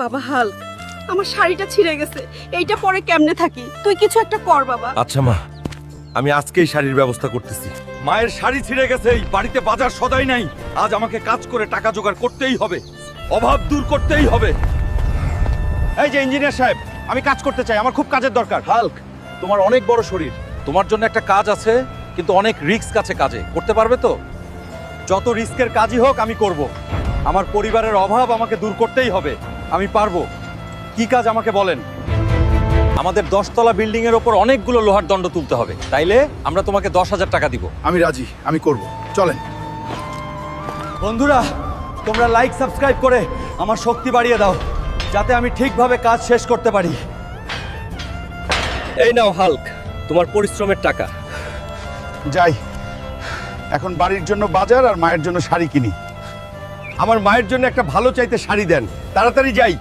বাবা হাল্ক, আমার শাড়িটা ছিঁড়ে গেছে, এইটা পরে কেমনে থাকি? তুই কিছু একটা কর বাবা। আচ্ছা মা, আমি আজকেই শাড়ির ব্যবস্থা করতেছি। মায়ের শাড়ি ছিঁড়ে গেছে, বাড়িতে বাজার সদাই নাই। আজ আমাকে কাজ করে টাকা জোগাড় করতেই হবে, অভাব দূর করতেই হবে। এই যে ইঞ্জিনিয়ার সাহেব, আমি কাজ করতে চাই, আমার খুব কাজের দরকার। হাল্ক, তোমার অনেক বড় শরীর, তোমার জন্য একটা কাজ আছে, কিন্তু অনেক রিস্ক আছে কাজে। করতে পারবে তো? যত রিস্কের কাজই হোক আমি করব। আমার পরিবারের অভাব আমাকে দূর করতেই হবে, আমি পারবো। কি কাজ আমাকে বলেন। আমাদের 10তলা বিল্ডিং এর ওপর অনেকগুলো লোহার দণ্ড তুলতে হবে, তাইলে আমরা তোমাকে 10,000 টাকা দিব। আমি রাজি, আমি করব। চলেন। বন্ধুরা, তোমরা লাইক সাবস্ক্রাইব করে আমার শক্তি বাড়িয়ে দাও, যাতে আমি ঠিকভাবে কাজ শেষ করতে পারি। এই নাও হাল্ক, তোমার পরিশ্রমের টাকা। যাই, এখন বাড়ির জন্য বাজার আর মায়ের জন্য শাড়ি কিনি। আমার মায়ের জন্য একটা ভালো চাইতে শাড়ি দেন, তাড়াতাড়ি যাই।